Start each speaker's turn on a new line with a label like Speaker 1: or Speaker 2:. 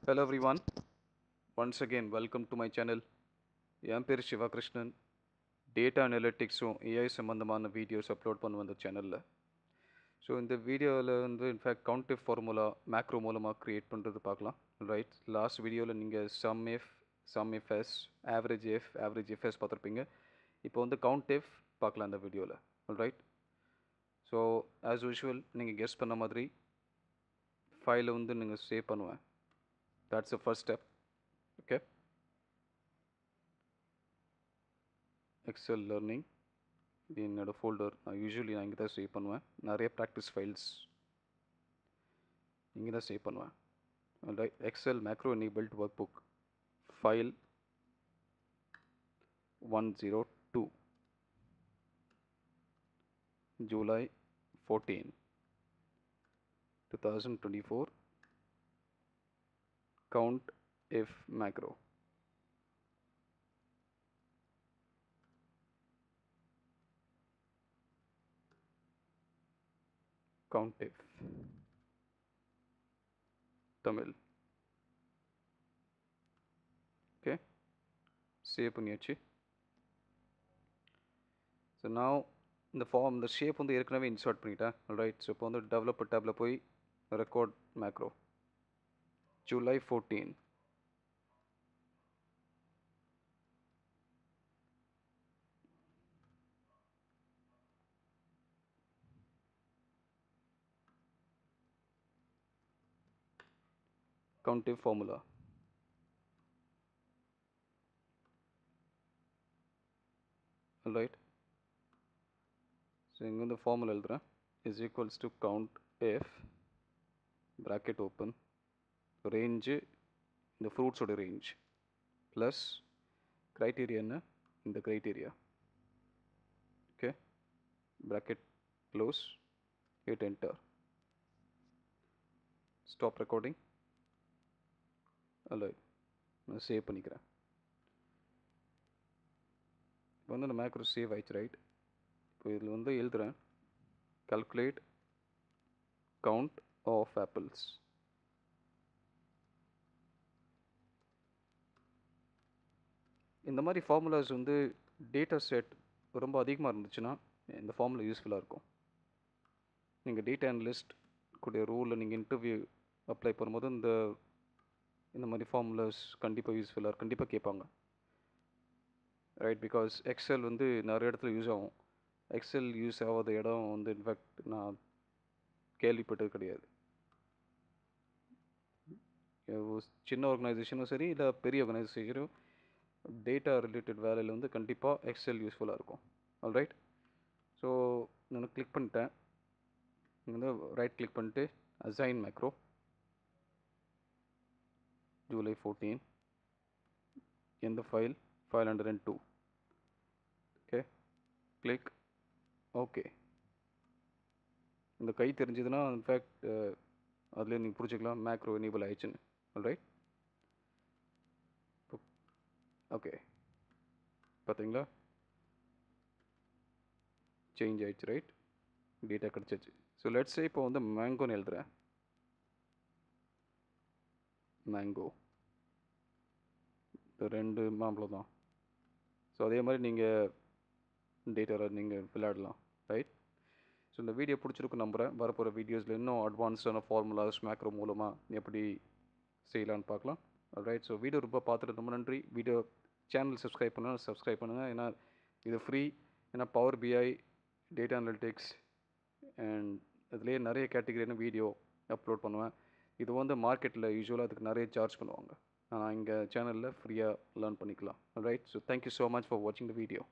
Speaker 1: Hello everyone, once again welcome to my channel. என் பேர் Sivakrishnan. Data அனலிட்டிக்ஸும் ஏஐ சம்மந்தமான வீடியோஸ் அப்லோட் பண்ணுவேன் இந்த சேனலில். ஸோ இந்த வீடியோவில் வந்து இன்ஃபேக்ட் கவுண்டிவ் ஃபார்முலா மேக்ரோ மூலமாக க்ரியேட் பண்ணுறது பார்க்கலாம். ரைட், லாஸ்ட் வீடியோவில் நீங்கள் SUMIFS, AVERAGEIFS பார்த்துருப்பீங்க. இப்போ வந்து கவுண்டிவ் பார்க்கலாம் இந்த வீடியோவில். ரைட், ஸோ ஆஸ் யூஷுவல் நீங்கள் கெஸ் பண்ண மாதிரி ஃபைலை வந்து நீங்கள் சேவ் பண்ணுவேன். That's the first step. Okay, Excel learning என்னோட ஃபோல்டர் நான் யூஸ்வலி நான் இங்கே தான் சேவ் பண்ணுவேன். நிறைய ப்ராக்டிஸ் ஃபைல்ஸ் இங்கே தான் சேவ் பண்ணுவேன். Right, Excel macro enabled workbook file 102 July 14 2024 count if macro. Count if Tamil. Okay, save பண்ணியாச்சு. ஸோ நான் இந்த ஃபார்ம் இந்த ஷேப் வந்து ஏற்கனவே இன்சர்ட் பண்ணிட்டேன். ரைட், ஸோ இப்போ வந்து டெவலப்பர் டேப்பில் போய் record macro July 14. Countive formula. Alright, so இங்கே வந்து ஃபார்முலா எழுதுகிறேன். is equals to count if bracket open range இந்த ஃப்ரூட்ஸோட ரேஞ்ச் ப்ளஸ் க்ரைட்டீரியா என்ன இந்த criteria. Okay, bracket close, hit enter, stop recording. alright, நான் சேவ் பண்ணிக்கிறேன். இப்போ வந்து அந்த மேக்ரோ சேவ் ஆயிடுச்சு. ரைட், இப்போ இதில் வந்து எழுதுகிறேன் calculate count of apples. இந்த மாதிரி ஃபார்முலாஸ் வந்து டேட்டா செட் ரொம்ப அதிகமாக இருந்துச்சுன்னா இந்த ஃபார்முலா யூஸ்ஃபுல்லாக இருக்கும். நீங்கள் டேட்டா அனலிஸ்ட் கூடிய ரூலில் நீங்கள் இன்டர்வியூ அப்ளை பண்ணும்போது இந்த மாதிரி ஃபார்முலாஸ் கண்டிப்பாக யூஸ்ஃபுல்லாக கண்டிப்பாக கேட்பாங்க. ரைட், பிகாஸ் எக்ஸல் வந்து நிறைய இடத்துல யூஸ் ஆகும். எக்ஸல் யூஸ் ஆகாத இடம் வந்து இன்ஃபேக்ட் நான் கேள்விப்பட்டது கிடையாது. சின்ன ஆர்கனைசேஷனும் சரி இல்லை பெரிய ஆர்கனைசேஷனும் டேட்டா ரிலேட்டட் வேலையில் வந்து கண்டிப்பாக எக்ஸல் யூஸ்ஃபுல்லாக இருக்கும். ஆல்ரைட், ஸோ நான் கிளிக் பண்ணிட்டேன். வந்து ரைட் கிளிக் பண்ணிட்டு அசைன் மேக்ரோ July 14 எந்த ஃபைல் 502. Okay, click okay. இந்த கை தெரிஞ்சதுன்னா இன்ஃபேக்ட் அதில் நீங்கள் புரிஞ்சுக்கலாம் மேக்ரோ எனேபிள் ஆயிடுச்சுன்னு. ஆல்ரைட், ஓகே, பார்த்தீங்களா சேஞ்ச் ஆயிடுச்சு. ரைட், டேட்டா கிடச்சிச்சு. ஸோ லெட்ஸ் இப்போ வந்து மேங்கோன்னு எழுதுகிறேன். மேங்கோ ரெண்டு மாம்பழம் தான். ஸோ அதே மாதிரி நீங்கள் டேட்டாவில் நீங்கள் விளையாடலாம். ரைட், ஸோ இந்த வீடியோ பிடிச்சிருக்கு நம்புகிறேன். வரப்போகிற வீடியோஸில் இன்னும் அட்வான்ஸ்டான ஃபார்முலாஸ் மேக்ரோ மூலமாக எப்படி செய்யலான்னு பார்க்கலாம். ரைட், ஸோ வீடியோ ரொம்ப பார்த்துட்டு ரொம்ப நன்றி. வீடியோ சேனல் சப்ஸ்கிரைப் பண்ணுங்கள். ஏன்னா இது ஃப்ரீ. ஏன்னா Power BI, data analytics and இதுலேயே நிறைய கேட்டகரியான வீடியோ அப்லோட் பண்ணுவேன். இது வந்து மார்க்கெட்டில் யூஸ்வலாக அதுக்கு நிறைய சார்ஜ் பண்ணுவாங்க. ஆனால் இங்கே சேனலில் ஃப்ரீயாக லேர்ன் பண்ணிக்கலாம். Right, so thank you so much for வாட்சிங் த வீடியோ.